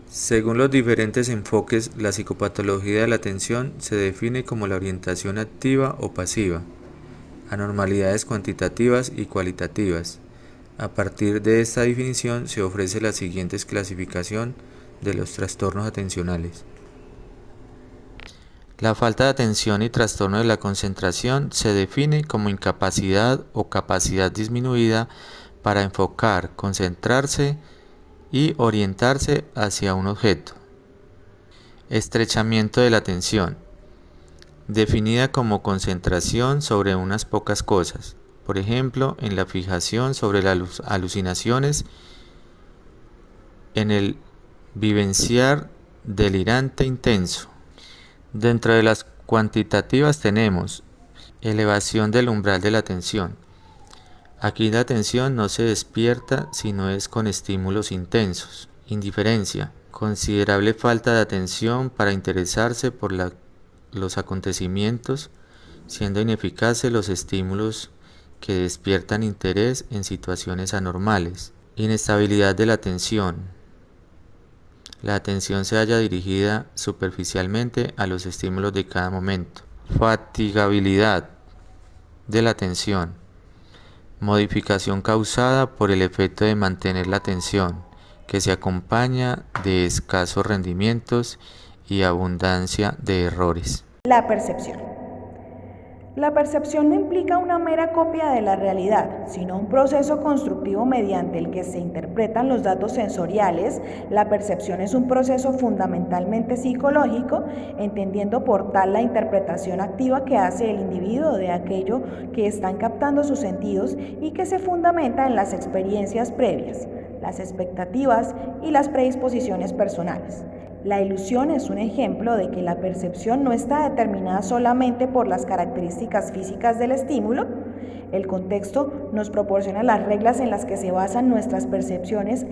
Según los diferentes enfoques, la psicopatología de la atención se define como la orientación activa o pasiva, anormalidades cuantitativas y cualitativas. A partir de esta definición se ofrece la siguiente clasificación de los trastornos atencionales. La falta de atención y trastorno de la concentración se define como incapacidad o capacidad disminuida para enfocar, concentrarse y orientarse hacia un objeto. Estrechamiento de la atención, definida como concentración sobre unas pocas cosas, por ejemplo, en la fijación sobre las alucinaciones, en el vivenciar delirante intenso. Dentro de las cuantitativas tenemos elevación del umbral de la atención. Aquí la atención no se despierta sino es con estímulos intensos. Indiferencia, considerable falta de atención para interesarse por los acontecimientos, siendo ineficaces los estímulos que despiertan interés en situaciones anormales. Inestabilidad de la atención. La atención se halla dirigida superficialmente a los estímulos de cada momento. Fatigabilidad de la atención. Modificación causada por el efecto de mantener la atención, que se acompaña de escasos rendimientos y abundancia de errores. La percepción. La percepción no implica una mera copia de la realidad, sino un proceso constructivo mediante el que se interpretan los datos sensoriales. La percepción es un proceso fundamentalmente psicológico, entendiendo por tal la interpretación activa que hace el individuo de aquello que están captando sus sentidos y que se fundamenta en las experiencias previas, las expectativas y las predisposiciones personales. La ilusión es un ejemplo de que la percepción no está determinada solamente por las características físicas del estímulo. El contexto nos proporciona las reglas en las que se basan nuestras percepciones,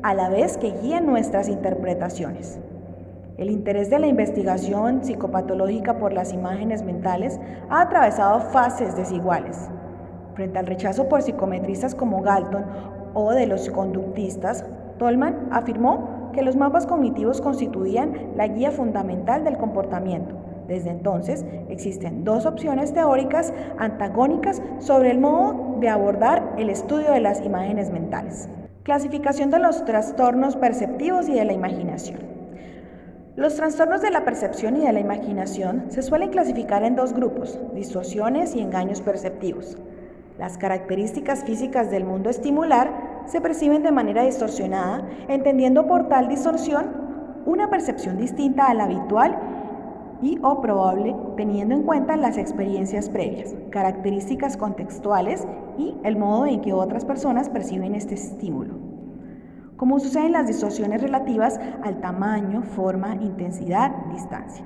a la vez que guían nuestras interpretaciones. El interés de la investigación psicopatológica por las imágenes mentales ha atravesado fases desiguales. Frente al rechazo por psicometristas como Galton o de los conductistas, Tolman afirmó que los mapas cognitivos constituían la guía fundamental del comportamiento. Desde entonces, existen dos opciones teóricas antagónicas sobre el modo de abordar el estudio de las imágenes mentales. Clasificación de los trastornos perceptivos y de la imaginación. Los trastornos de la percepción y de la imaginación se suelen clasificar en dos grupos: distorsiones y engaños perceptivos. Las características físicas del mundo estimular se perciben de manera distorsionada, entendiendo por tal distorsión una percepción distinta a la habitual y o probable, teniendo en cuenta las experiencias previas, características contextuales y el modo en que otras personas perciben este estímulo. Como sucede en las distorsiones relativas al tamaño, forma, intensidad, distancia.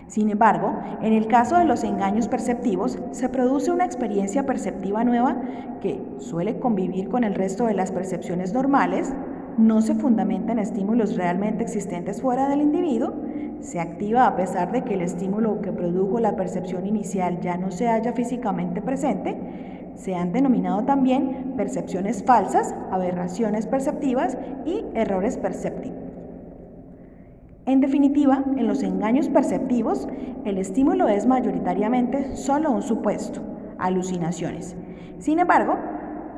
Sin embargo, en el caso de los engaños perceptivos, se produce una experiencia perceptiva nueva que suele convivir con el resto de las percepciones normales, no se fundamenta en estímulos realmente existentes fuera del individuo, se activa a pesar de que el estímulo que produjo la percepción inicial ya no se halla físicamente presente. Se han denominado también percepciones falsas, aberraciones perceptivas y errores perceptivos. En definitiva, en los engaños perceptivos, el estímulo es mayoritariamente solo un supuesto, alucinaciones. Sin embargo,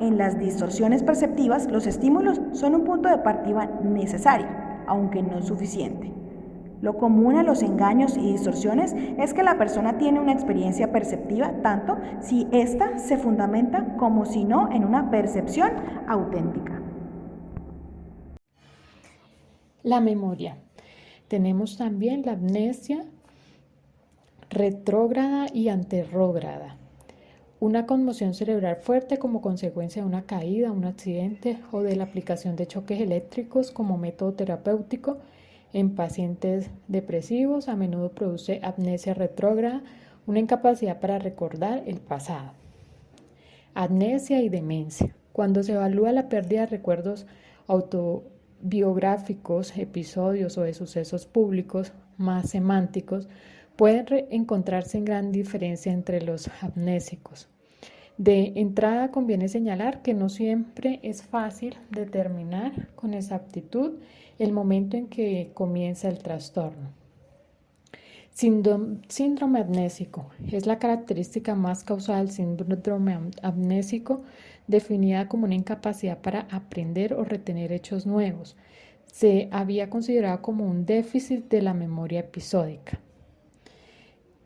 en las distorsiones perceptivas, los estímulos son un punto de partida necesario, aunque no suficiente. Lo común a los engaños y distorsiones es que la persona tiene una experiencia perceptiva tanto si ésta se fundamenta como si no en una percepción auténtica. La memoria. Tenemos también la amnesia retrógrada y anterrógrada. Una conmoción cerebral fuerte como consecuencia de una caída, un accidente o de la aplicación de choques eléctricos como método terapéutico en pacientes depresivos a menudo produce amnesia retrógrada, una incapacidad para recordar el pasado. Amnesia y demencia. Cuando se evalúa la pérdida de recuerdos autobiográficos, episodios o de sucesos públicos más semánticos, pueden encontrarse en gran diferencia entre los amnésicos. De entrada conviene señalar que no siempre es fácil determinar con exactitud el momento en que comienza el trastorno. Síndrome amnésico es la característica más causada del síndrome amnésico, definida como una incapacidad para aprender o retener hechos nuevos. Se había considerado como un déficit de la memoria episódica.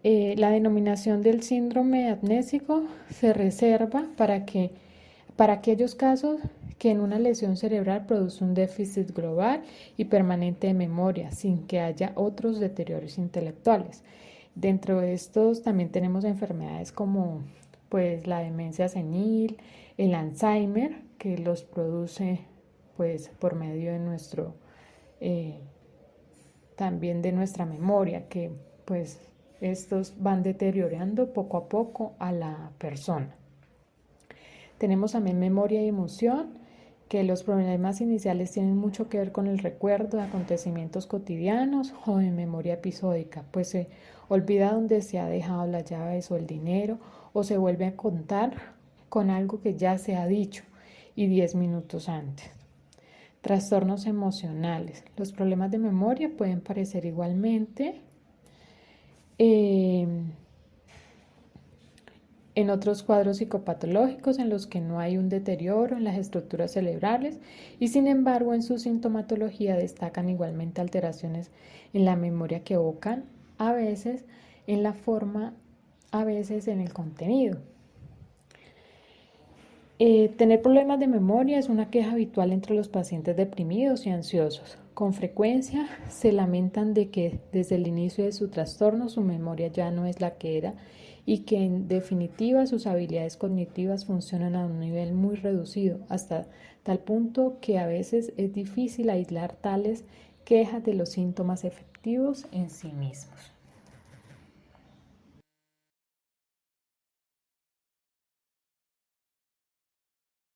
La denominación del síndrome amnésico se reserva para aquellos casos que en una lesión cerebral produce un déficit global y permanente de memoria, sin que haya otros deterioros intelectuales. Dentro de estos también tenemos enfermedades como pues, la demencia senil, el Alzheimer, que los produce pues, por medio de también de nuestra memoria, que pues estos van deteriorando poco a poco a la persona. Tenemos también memoria y emoción, que los problemas iniciales tienen mucho que ver con el recuerdo de acontecimientos cotidianos o de memoria episódica, pues se olvida dónde se ha dejado las llaves o el dinero, o se vuelve a contar con algo que ya se ha dicho y 10 minutos antes. Trastornos emocionales. Los problemas de memoria pueden parecer igualmente en otros cuadros psicopatológicos en los que no hay un deterioro en las estructuras cerebrales y sin embargo en su sintomatología destacan igualmente alteraciones en la memoria que evocan a veces en la forma, a veces en el contenido. Tener problemas de memoria es una queja habitual entre los pacientes deprimidos y ansiosos. Con frecuencia se lamentan de que desde el inicio de su trastorno su memoria ya no es la que era y que en definitiva sus habilidades cognitivas funcionan a un nivel muy reducido, hasta tal punto que a veces es difícil aislar tales quejas de los síntomas efectivos en sí mismos.